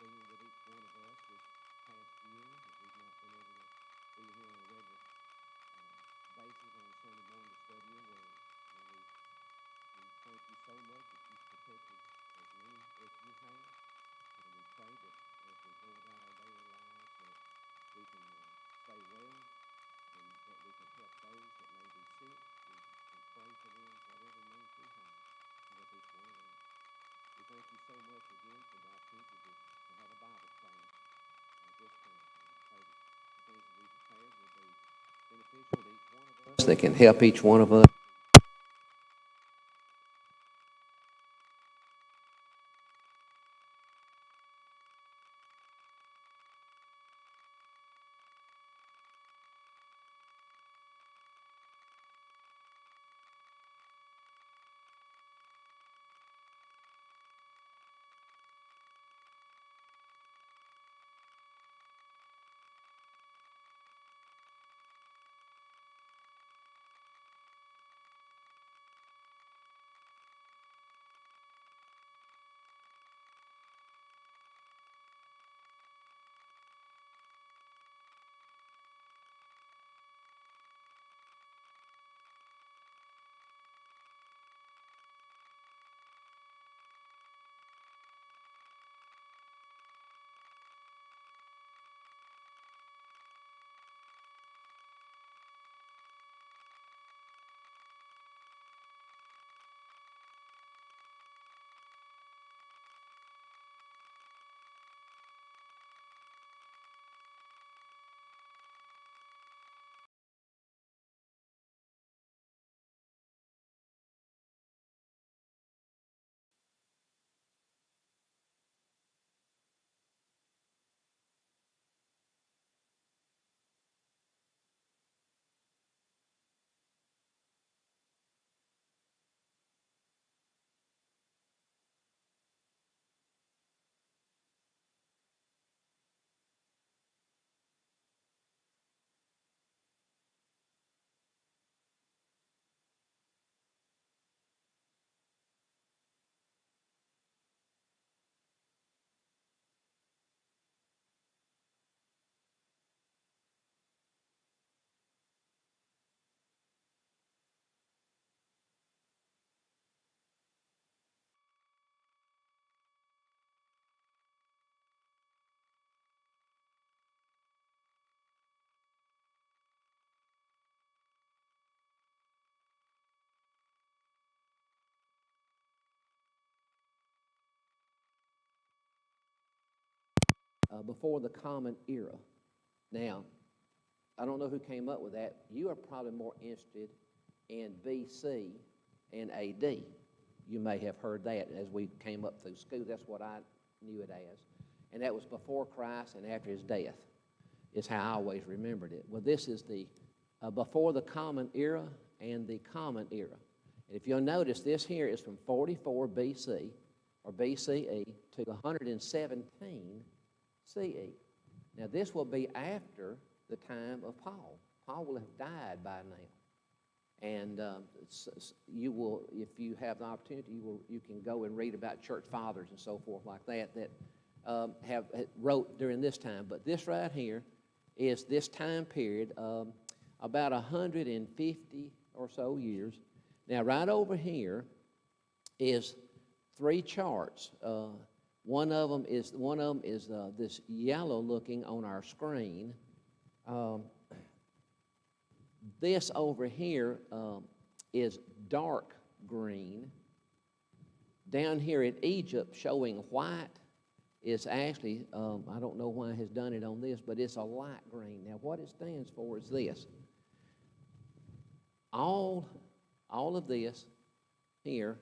being with each one of us this past year, that we've not been able to be here on a regular basis on a Sunday morning to study your word. And we thank you so much that you've protected as many as you have. And we pray that as we go about our daily lives that we can stay well and that we can help those that may be sick. We can pray for them, whatever means we have. Help each one of them. We thank you so much again for the opportunity to have a Bible class this time. And we pray that the things that we prepared will be beneficial to each one of us, that can help each one of us. Before the Common Era. Now, I don't know who came up with that. You are probably more interested in BC and AD. You may have heard that as we came up through school. That's what I knew it as. And that was before Christ and after his death, is how I always remembered it. Well, this is the before the Common Era and the Common Era. And if you'll notice, this here is from 44 BC or BCE to 117 CE. Now, this will be after the time of Paul. Paul will have died by now. And you will, if you have the opportunity, you can go and read about church fathers and so forth like that have wrote during this time. But this right here is this time period of about 150 or so years. Now, right over here is three charts. One of them is this yellow looking on our screen. This over here is dark green. Down here in Egypt, showing white, is actually, I don't know why it has done it on this, but it's a light green. Now, what it stands for is this. All of this here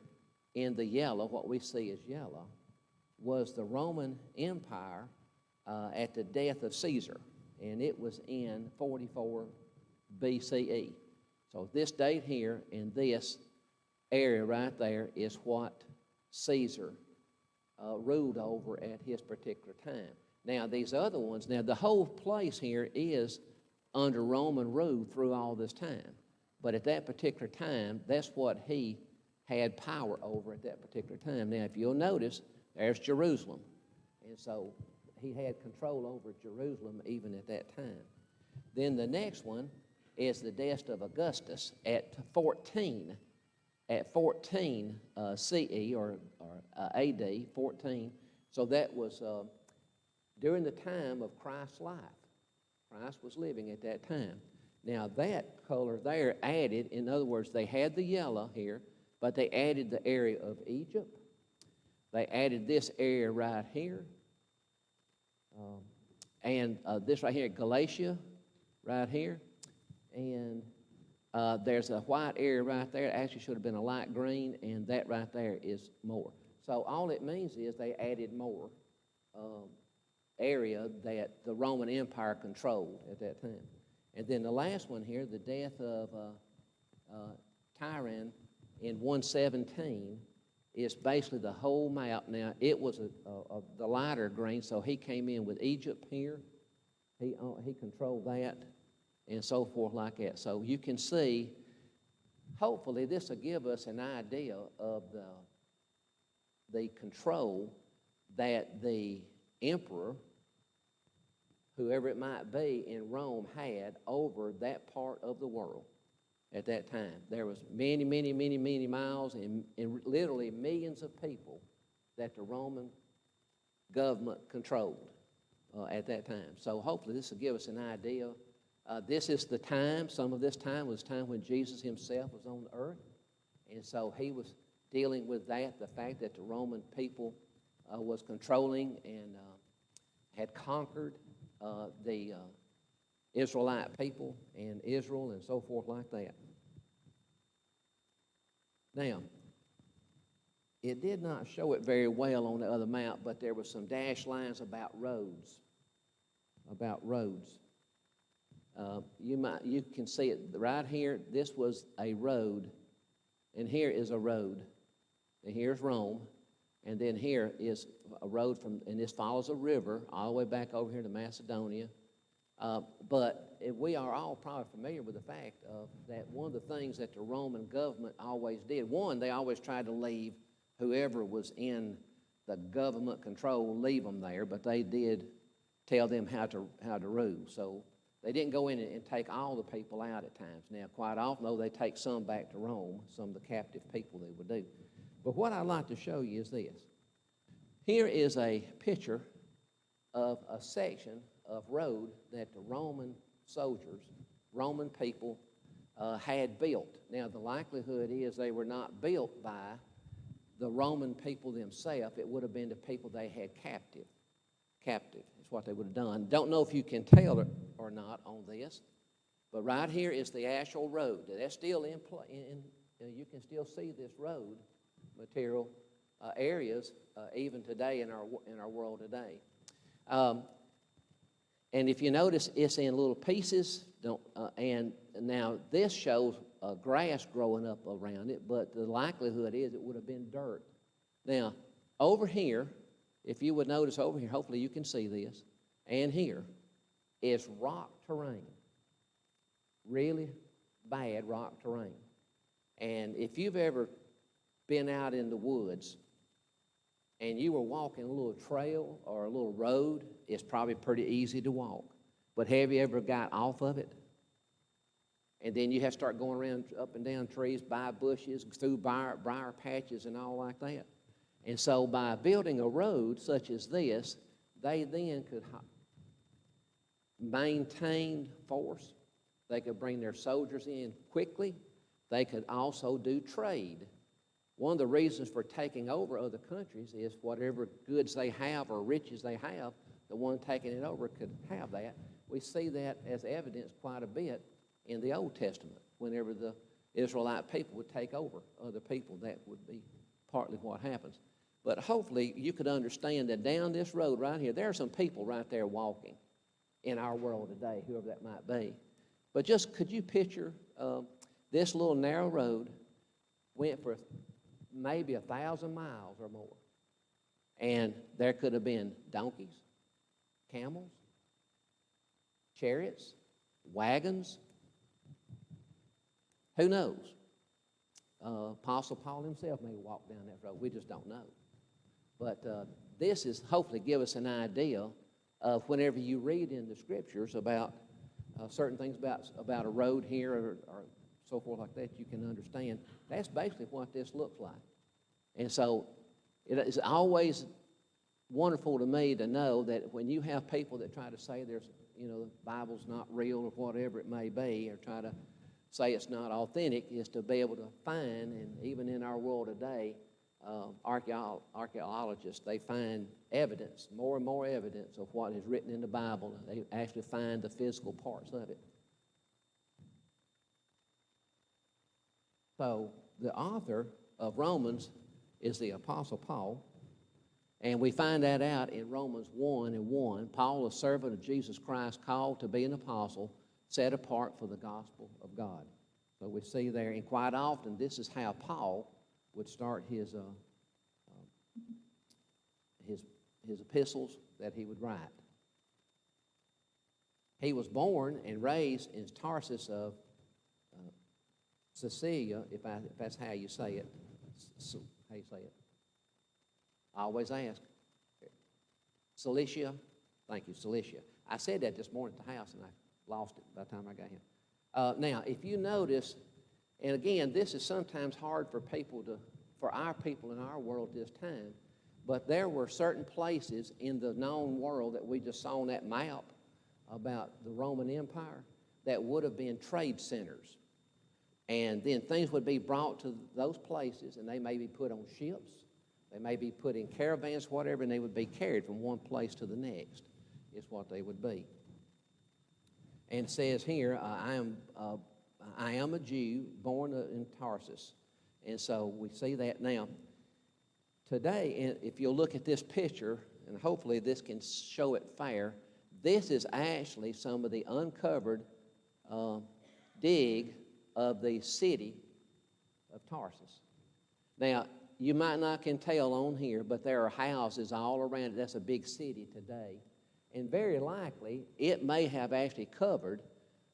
in the yellow, what we see as yellow, was the Roman Empire at the death of Caesar, and it was in 44 BCE. So this date here in this area right there is what Caesar ruled over at his particular time. Now, these other ones, now the whole place here is under Roman rule through all this time. But at that particular time, that's what he had power over at that particular time. Now, if you'll notice, there's Jerusalem. And so he had control over Jerusalem even at that time. Then the next one is the death of Augustus at 14 CE or AD 14. So that was during the time of Christ's life. Christ was living at that time. Now that color there added, in other words, they had the yellow here, but they added the area of Egypt. They added this area right here. And this right here, Galatia, right here. And there's a white area right there. It actually should have been a light green, and that right there is more. So all it means is they added more area that the Roman Empire controlled at that time. And then the last one here, the death of Tyrann in 117, is basically the whole map. Now, it was the lighter green, so he came in with Egypt here. He controlled that and so forth like that. So you can see, hopefully this will give us an idea of the control that the emperor, whoever it might be, in Rome had over that part of the world at that time. There was many, many, many, many miles and literally millions of people that the Roman government controlled at that time. So hopefully this will give us an idea. This is the time, some of this time was time when Jesus himself was on the earth. And so he was dealing with that, the fact that the Roman people was controlling and had conquered the Israelite people and Israel and so forth like that. Now, it did not show it very well on the other map, but there were some dashed lines about roads. You can see it right here. This was a road, and here is a road, and here's Rome, and then here is a road and this follows a river all the way back over here to Macedonia. But we are all probably familiar with the fact that one of the things that the Roman government always did, one, they always tried to leave whoever was in the government control, leave them there, but they did tell them how to rule. So they didn't go in and take all the people out at times. Now, quite often, though, they take some back to Rome, some of the captive people they would do. But what I'd like to show you is this. Here is a picture of a section of road that the Roman soldiers, Roman people, had built. Now, the likelihood is they were not built by the Roman people themselves. It would have been the people they had captive. Captive is what they would have done. Don't know if you can tell it or not on this, but right here is the actual road. That's still in you can still see this road material areas even today in our world today. And if you notice, it's in little pieces. And now this shows grass growing up around it, but the likelihood is it would have been dirt. Now, over here, if you would notice over here, hopefully you can see this, and here is rock terrain, really bad rock terrain. And if you've ever been out in the woods and you were walking a little trail or a little road, it's probably pretty easy to walk. But have you ever got off of it? And then you have to start going around up and down trees, by bushes, through briar patches and all like that. And so by building a road such as this, they then could maintain force. They could bring their soldiers in quickly. They could also do trade. One of the reasons for taking over other countries is whatever goods they have or riches they have, the one taking it over could have that. We see that as evidence quite a bit in the Old Testament. Whenever the Israelite people would take over other people, that would be partly what happens. But hopefully you could understand that down this road right here, there are some people right there walking in our world today, whoever that might be. But just could you picture this little narrow road went for maybe 1,000 miles or more. And there could have been donkeys, camels, chariots, wagons. Who knows? Apostle Paul himself may walk down that road. We just don't know. But this is hopefully give us an idea of whenever you read in the Scriptures about certain things about a road here or so forth like that, you can understand. That's basically what this looks like. And so it is always wonderful to me to know that when you have people that try to say the Bible's not real or whatever it may be, or try to say it's not authentic, is to be able to find, and even in our world today, archaeologists, they find evidence, more and more evidence of what is written in the Bible, and they actually find the physical parts of it. So the author of Romans is the Apostle Paul, and we find that out in Romans 1:1. Paul, a servant of Jesus Christ, called to be an apostle, set apart for the gospel of God. So we see there, and quite often this is how Paul would start his epistles that he would write. He was born and raised in Tarsus of Cilicia, if that's how you say it. How you say it? I always ask. Cilicia. Thank you, Cilicia. I said that this morning at the house, and I lost it by the time I got here. Now, if you notice, and again, this is sometimes hard for our people in our world at this time, but there were certain places in the known world that we just saw on that map about the Roman Empire that would have been trade centers. And then things would be brought to those places, and they may be put on ships, they may be put in caravans, whatever, and they would be carried from one place to the next, is what they would be. And it says here, I am a Jew born in Tarsus. And so we see that now. Today, and if you'll look at this picture, and hopefully this can show it fair, this is actually some of the uncovered dig of the city of Tarsus. Now, you might not can tell on here, but there are houses all around it. That's a big city today. And very likely, it may have actually covered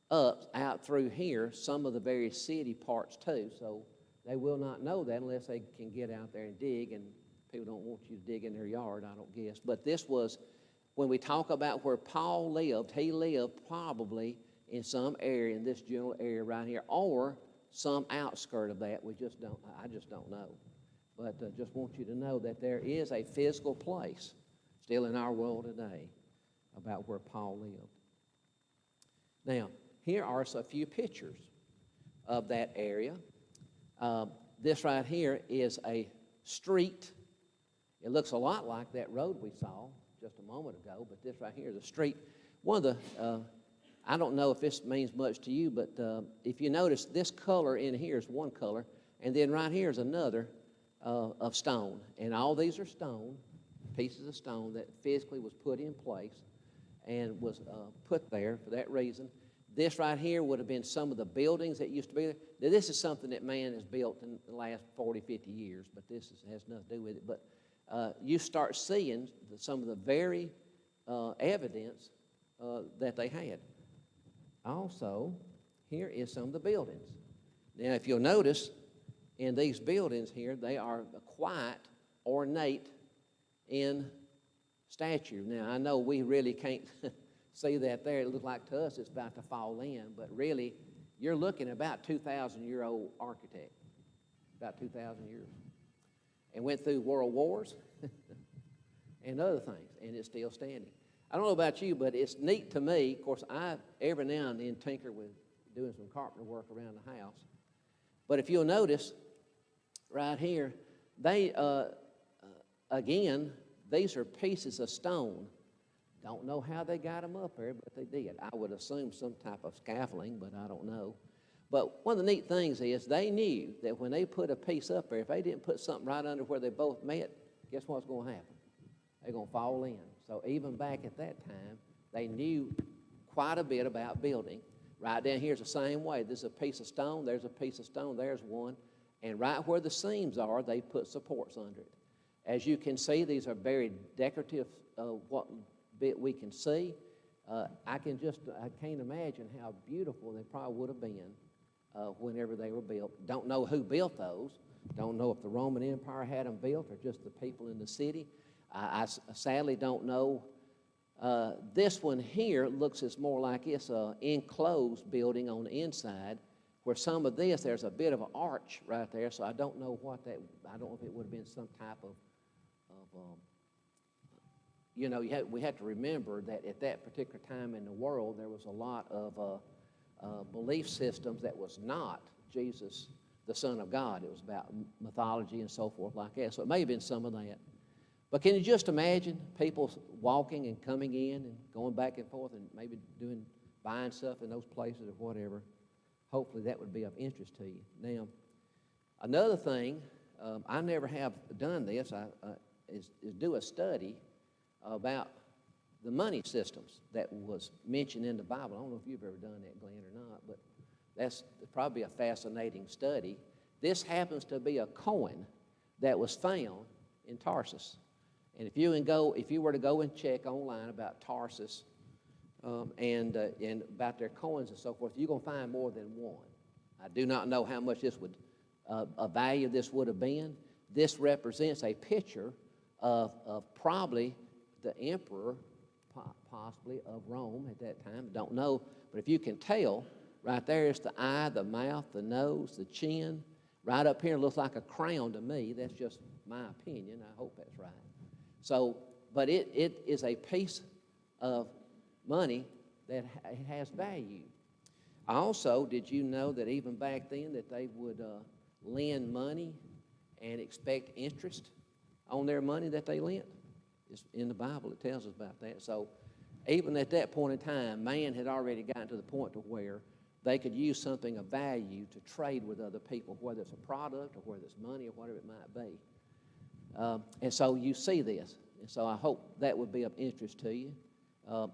up out through here some of the various city parts too. So they will not know that unless they can get out there and dig, and people don't want you to dig in their yard, I don't guess. But this was, when we talk about where Paul lived, he lived probably in some area, in this general area right here, or some outskirt of that. I just don't know. But just want you to know that there is a physical place still in our world today about where Paul lived. Now, here are a few pictures of that area. This right here is a street. It looks a lot like that road we saw just a moment ago, but this right here is a street. One of the, I don't know if this means much to you, but if you notice, this color in here is one color, and then right here is another of stone. And all these are stone, pieces of stone that physically was put in place and was put there for that reason. This right here would have been some of the buildings that used to be there. Now, this is something that man has built in the last 40, 50 years, but this has nothing to do with it. But you start seeing some of the very evidence that they had. Also, here is some of the buildings. Now, if you'll notice, in these buildings here, they are quite ornate in stature. Now, I know we really can't see that there. It looks like to us it's about to fall in, but really, you're looking at about 2,000-year-old architect, about 2,000 years. And went through world wars and other things, and it's still standing. I don't know about you, but it's neat to me. Of course, I every now and then tinker with doing some carpenter work around the house. But if you'll notice, right here, they, again, these are pieces of stone. Don't know how they got them up there, but they did. I would assume some type of scaffolding, but I don't know. But one of the neat things is they knew that when they put a piece up there, if they didn't put something right under where they both met, guess what's going to happen? They're going to fall in. So even back at that time, they knew quite a bit about building. Right down here's the same way. This is a piece of stone. There's a piece of stone. There's one. And right where the seams are, they put supports under it. As you can see, these are very decorative, what bit we can see. I can't imagine how beautiful they probably would have been whenever they were built. Don't know who built those, Don't know if the Roman Empire had them built or just the people in the city. I sadly don't know. This one here looks as more like it's an enclosed building on the inside, where some of this, there's a bit of an arch right there, so I don't know what that, I don't know if it would have been some type of you know, we have to remember that at that particular time in the world, there was a lot of belief systems that was not Jesus, the Son of God. It was about mythology and so forth like that, so it may have been some of that. But can you just imagine people walking and coming in and going back and forth and maybe buying stuff in those places or whatever? Hopefully that would be of interest to you. Now, another thing, I never have done this, is do a study about the money systems that was mentioned in the Bible. I don't know if you've ever done that, Glenn, or not, but that's probably a fascinating study. This happens to be a coin that was found in Tarsus. And if you were to go and check online about Tarsus and about their coins and so forth, you're going to find more than one. I do not know how much this would, a value this would have been. This represents a picture of probably the emperor, possibly of Rome at that time. I don't know, but if you can tell, right there is the eye, the mouth, the nose, the chin. Right up here, it looks like a crown to me. That's just my opinion. I hope that's right. So, but it is a piece of money that has value. Also, did you know that even back then that they would lend money and expect interest on their money that they lent? It's in the Bible, it tells us about that. So even at that point in time, man had already gotten to the point to where they could use something of value to trade with other people, whether it's a product or whether it's money or whatever it might be. And so you see this. And so I hope that would be of interest to you.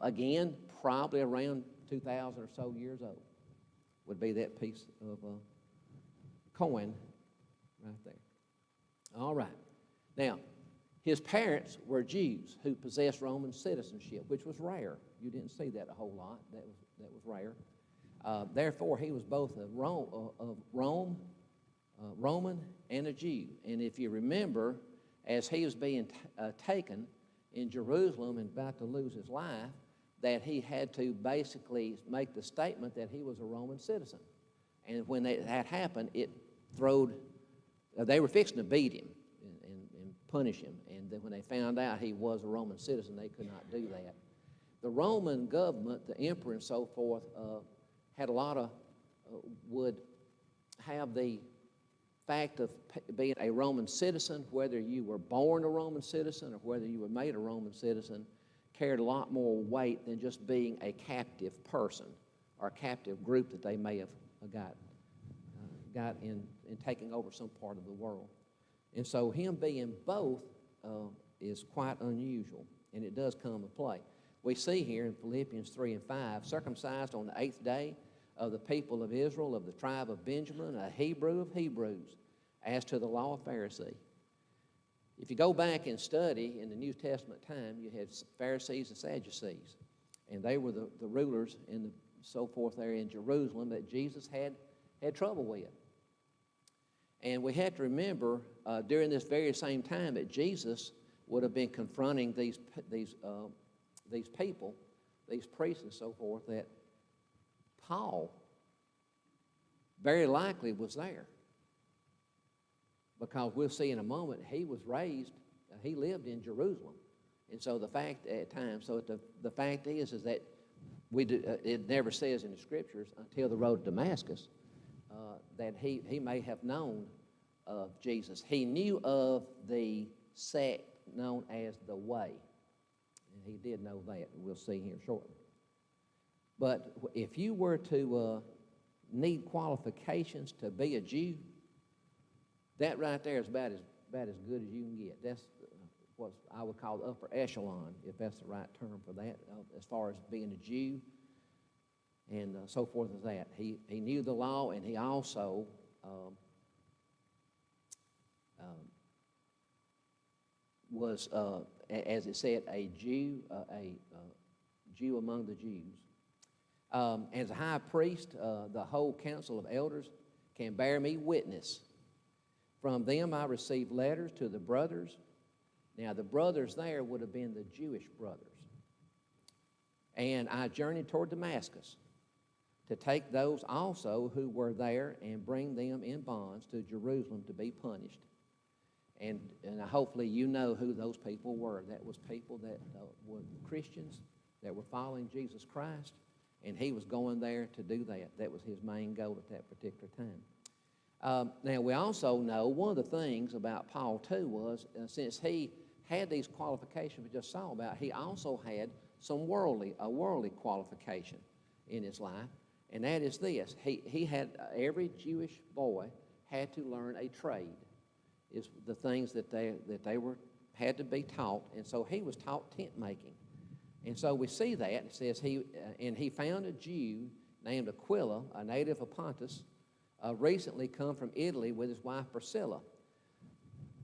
Again, probably around 2,000 or so years old would be that piece of coin right there. All right. Now, his parents were Jews who possessed Roman citizenship, which was rare. You didn't see that a whole lot. That was rare. Therefore, he was both a Roman and a Jew. And if you remember, as he was being taken in Jerusalem and about to lose his life, that he had to basically make the statement that he was a Roman citizen. And when that happened, they were fixing to beat him and punish him. And then when they found out he was a Roman citizen, they could not do that. The Roman government, the emperor and so forth, had a lot of, would have the fact of being a Roman citizen, whether you were born a Roman citizen or whether you were made a Roman citizen, carried a lot more weight than just being a captive person or a captive group that they may have got in taking over some part of the world. And so him being both is quite unusual, and it does come into play. We see here in Philippians 3 and 5, circumcised on the 8th day of the people of Israel, of the tribe of Benjamin, a Hebrew of Hebrews, as to the law of Pharisee. If you go back and study in the New Testament time, you had Pharisees and Sadducees, and they were the rulers and so forth there in Jerusalem that Jesus had trouble with. And we have to remember during this very same time that Jesus would have been confronting these people, these priests and so forth, that Paul very likely was there. Because we'll see in a moment, he was raised, he lived in Jerusalem. And so the fact at times, so the fact is that it never says in the scriptures until the road to Damascus that he may have known of Jesus. He knew of the sect known as the Way. And he did know that, and we'll see here shortly. But if you were to need qualifications to be a Jew, that right there is about as good as you can get. That's what I would call the upper echelon, if that's the right term for that, as far as being a Jew and so forth as that. He knew the law, and he also was, as it said, a Jew among the Jews. As a high priest, the whole council of elders can bear me witness. From them I received letters to the brothers. Now, the brothers there would have been the Jewish brothers. And I journeyed toward Damascus to take those also who were there and bring them in bonds to Jerusalem to be punished. And hopefully you know who those people were. That was people that were Christians that were following Jesus Christ, and he was going there to do that. That was his main goal at that particular time. Now, we also know one of the things about Paul, too, was since he had these qualifications we just saw about, he also had a worldly qualification in his life, and that is this. He had, every Jewish boy had to learn a trade, is the things that they had to be taught, and so he was taught tent making. And so we see that. It says he found a Jew named Aquila, a native of Pontus, recently come from Italy with his wife Priscilla.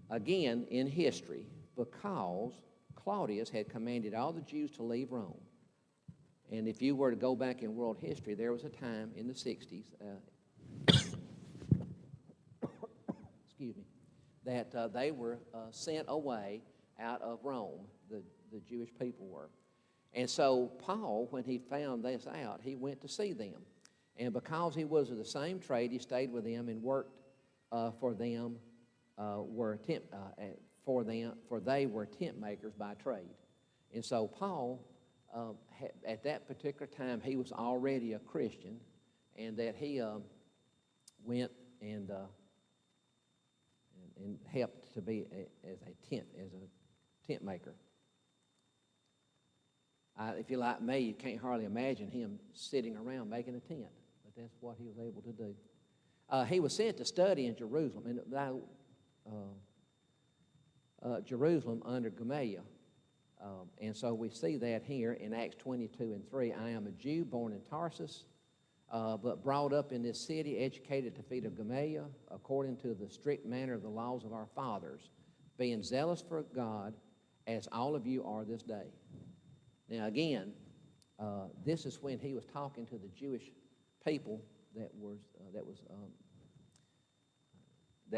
Again, in history, because Claudius had commanded all the Jews to leave Rome. And if you were to go back in world history, there was a time in the 60s, excuse me, that they were sent away out of Rome, the Jewish people were. And so Paul, when he found this out, he went to see them. And because he was of the same trade, he stayed with them and worked for them, for they were tent makers by trade. And so Paul, at that particular time, he was already a Christian, and that he went and helped to be as a tent maker. If you're like me, you can't hardly imagine him sitting around making a tent, but that's what he was able to do. He was sent to study in Jerusalem, Jerusalem under Gamaliel. And so we see that here in Acts 22:3. I am a Jew born in Tarsus, but brought up in this city, educated at the feet of Gamaliel, according to the strict manner of the laws of our fathers, being zealous for God, as all of you are this day. Now again, this is when he was talking to the Jewish people that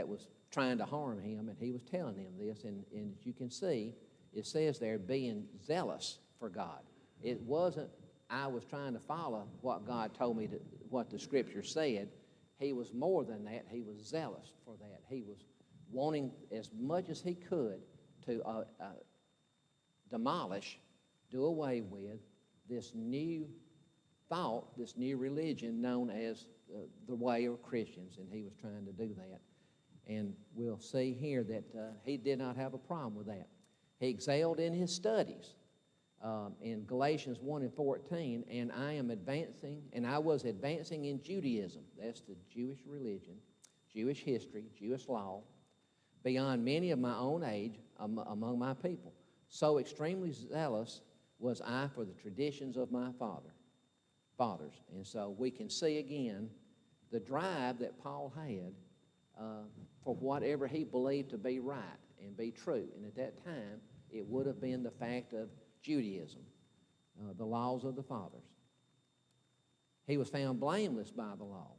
was trying to harm him, and he was telling them this. And as you can see, it says there, being zealous for God. It wasn't, I was trying to follow what God told me, what the Scripture said. He was more than that. He was zealous for that. He was wanting as much as he could to demolish, do away with this new thought, this new religion known as the way of Christians, and he was trying to do that. And we'll see here that he did not have a problem with that. He excelled in his studies. In Galatians 1:14, and I was advancing in Judaism, that's the Jewish religion, Jewish history, Jewish law, beyond many of my own age among my people. So extremely zealous was I for the traditions of my fathers. And so we can see again the drive that Paul had for whatever he believed to be right and be true. And at that time, it would have been the fact of Judaism, the laws of the fathers. He was found blameless by the law.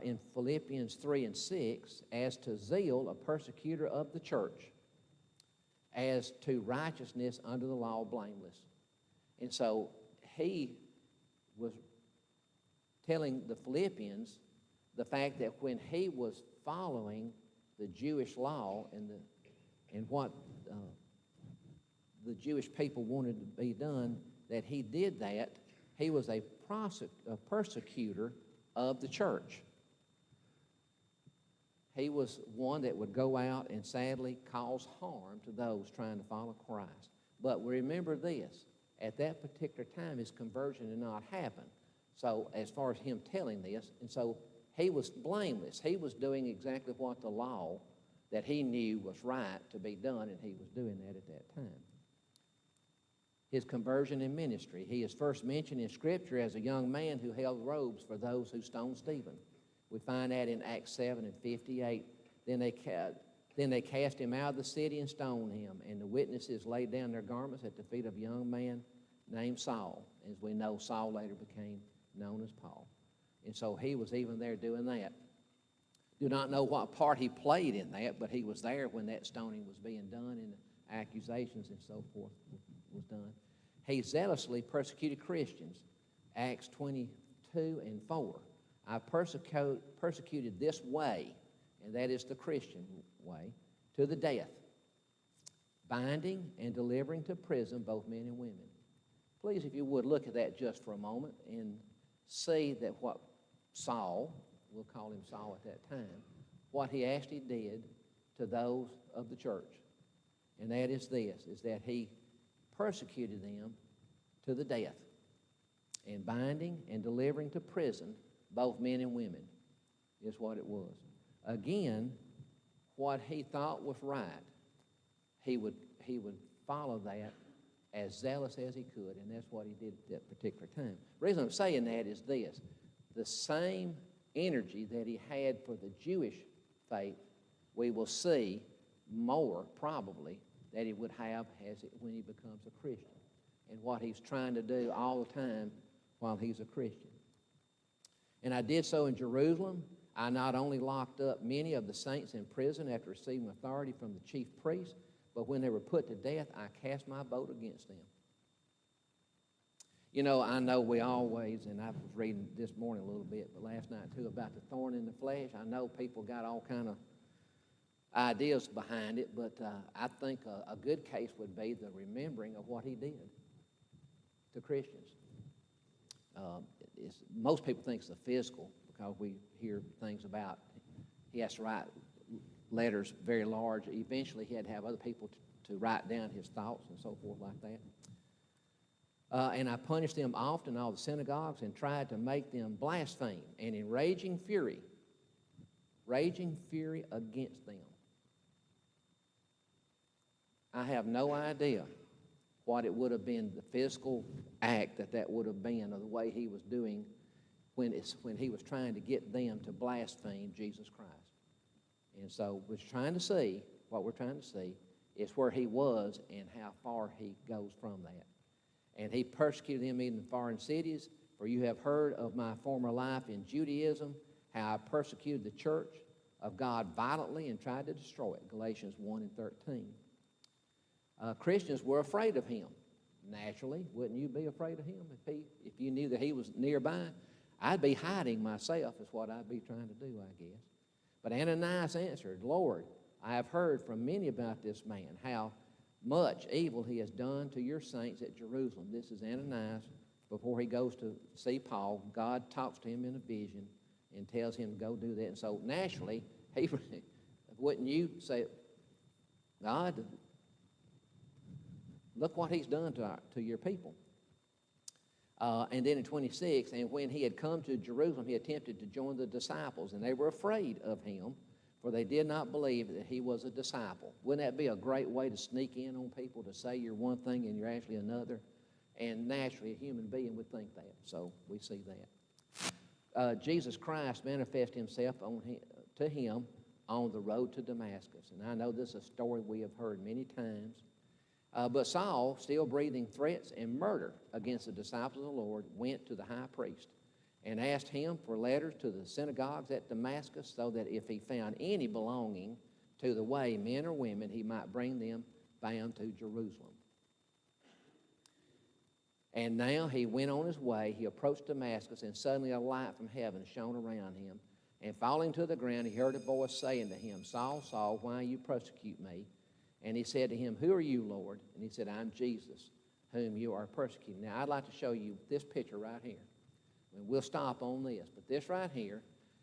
In Philippians 3:6, as to zeal, a persecutor of the church, as to righteousness under the law, blameless. And so he was telling the Philippians the fact that when he was following the Jewish law and what the Jewish people wanted to be done, that he did that. He was a persecutor of the church. He was one that would go out and sadly cause harm to those trying to follow Christ. But remember this, at that particular time, his conversion did not happen. So as far as him telling this, and so he was blameless. He was doing exactly what the law that he knew was right to be done, and he was doing that at that time. His conversion and ministry. He is first mentioned in Scripture as a young man who held robes for those who stoned Stephen. We find that in Acts 7:58. Then they cast him out of the city and stoned him, and the witnesses laid down their garments at the feet of a young man named Saul. As we know, Saul later became known as Paul. And so he was even there doing that. Do not know what part he played in that, but he was there when that stoning was being done and the accusations and so forth was done. He zealously persecuted Christians, Acts 22 and 4. I persecuted this way, and that is the Christian way, to the death, binding and delivering to prison both men and women. Please, if you would, look at that just for a moment and see that what Saul, we'll call him Saul at that time, what he actually did to those of the church. And that is this, is that he persecuted them to the death, and binding and delivering to prison both men and women is what it was. Again, what he thought was right, he would follow that as zealous as he could, and that's what he did at that particular time. The reason I'm saying that is this: the same energy that he had for the Jewish faith, we will see more probably that he would have when he becomes a Christian, and what he's trying to do all the time while he's a Christian. And I did so in Jerusalem. I not only locked up many of the saints in prison after receiving authority from the chief priests, but when they were put to death, I cast my vote against them. You know, I know we always, and I was reading this morning a little bit, but last night too, about the thorn in the flesh. I know people got all kind of ideas behind it, but I think a good case would be the remembering of what he did to Christians. Most people think it's the physical, because we hear things about he has to write letters very large. Eventually, he had to have other people to write down his thoughts and so forth like that. And I punished them often in all the synagogues and tried to make them blaspheme. And in raging fury against them. I have no idea what it would have been, the physical act that would have been, or the way he was doing when he was trying to get them to blaspheme Jesus Christ. And so what we're trying to see is where he was and how far he goes from that. And he persecuted them in the foreign cities, for you have heard of my former life in Judaism, how I persecuted the church of God violently and tried to destroy it, Galatians 1 and 13. Christians were afraid of him. Naturally, wouldn't you be afraid of him if you knew that he was nearby? I'd be hiding myself is what I'd be trying to do, I guess. But Ananias answered, Lord, I have heard from many about this man, how much evil he has done to your saints at Jerusalem. This is Ananias before he goes to see Paul. God talks to him in a vision and tells him to go do that. And so naturally, wouldn't you say, God, look what he's done to your people. And then in 26, and when he had come to Jerusalem, he attempted to join the disciples, and they were afraid of him, for they did not believe that he was a disciple. Wouldn't that be a great way to sneak in on people, to say you're one thing and you're actually another? And naturally, a human being would think that, so we see that. Jesus Christ manifested himself to him on the road to Damascus. And I know this is a story we have heard many times. But Saul, still breathing threats and murder against the disciples of the Lord, went to the high priest and asked him for letters to the synagogues at Damascus, so that if he found any belonging to the way, men or women, he might bring them bound to Jerusalem. And now he went on his way. He approached Damascus, and suddenly a light from heaven shone around him. And falling to the ground, he heard a voice saying to him, Saul, Saul, why you persecute me? And he said to him, who are you, Lord? And he said, I'm Jesus, whom you are persecuting. Now, I'd like to show you this picture right here. And we'll stop on this. But this right here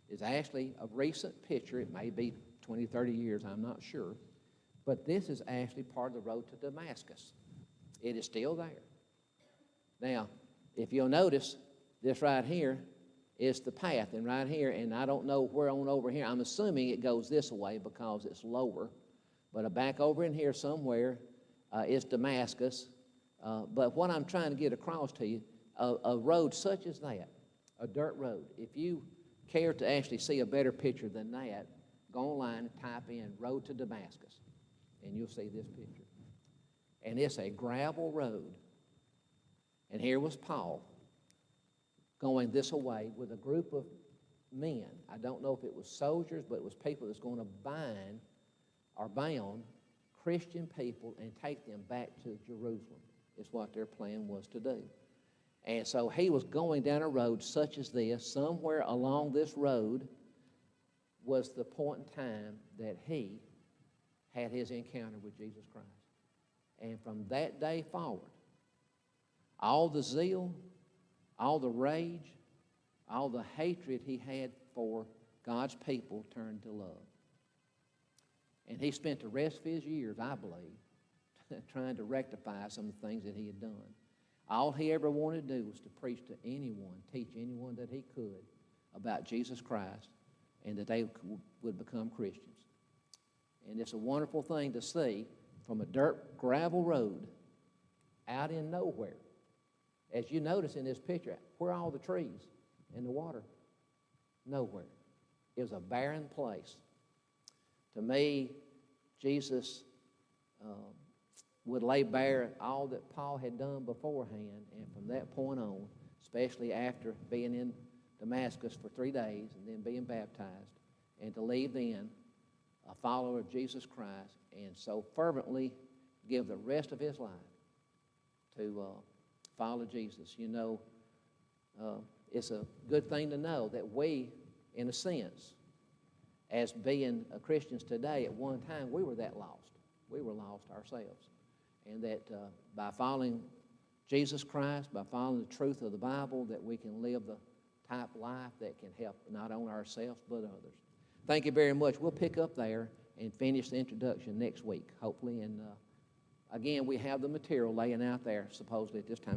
is actually a recent picture. It may be 20, 30 years, I'm not sure. But this is actually part of the road to Damascus. It is still there. Now, if you'll notice, this right here is the path. And right here, and I don't know where on over here, I'm assuming it goes this way because it's lower. But back over in here somewhere is Damascus. But what I'm trying to get across to you, a road such as that, a dirt road, if you care to actually see a better picture than that, go online and type in road to Damascus, and you'll see this picture. And it's a gravel road. And here was Paul going this way with a group of men. I don't know if it was soldiers, but it was people that's going to bind or bound Christian people and take them back to Jerusalem, is what their plan was to do. And so he was going down a road such as this. Somewhere along this road was the point in time that he had his encounter with Jesus Christ. And from that day forward, all the zeal, all the rage, all the hatred he had for God's people turned to love. And he spent the rest of his years, I believe, trying to rectify some of the things that he had done. All he ever wanted to do was to preach to anyone, teach anyone that he could about Jesus Christ, and that they would become Christians. And it's a wonderful thing to see from a dirt gravel road out in nowhere. As you notice in this picture, where are all the trees and the water? Nowhere. It was a barren place. To me, Jesus would lay bare all that Paul had done beforehand, and from that point on, especially after being in Damascus for 3 days and then being baptized, and to leave then a follower of Jesus Christ and so fervently give the rest of his life to follow Jesus. You know, it's a good thing to know that we, in a sense, as being Christians today, at one time we were that lost. We were lost ourselves. And that by following Jesus Christ, by following the truth of the Bible, that we can live the type of life that can help not only ourselves but others. Thank you very much. We'll pick up there and finish the introduction next week, hopefully. And again, we have the material laying out there supposedly at this time.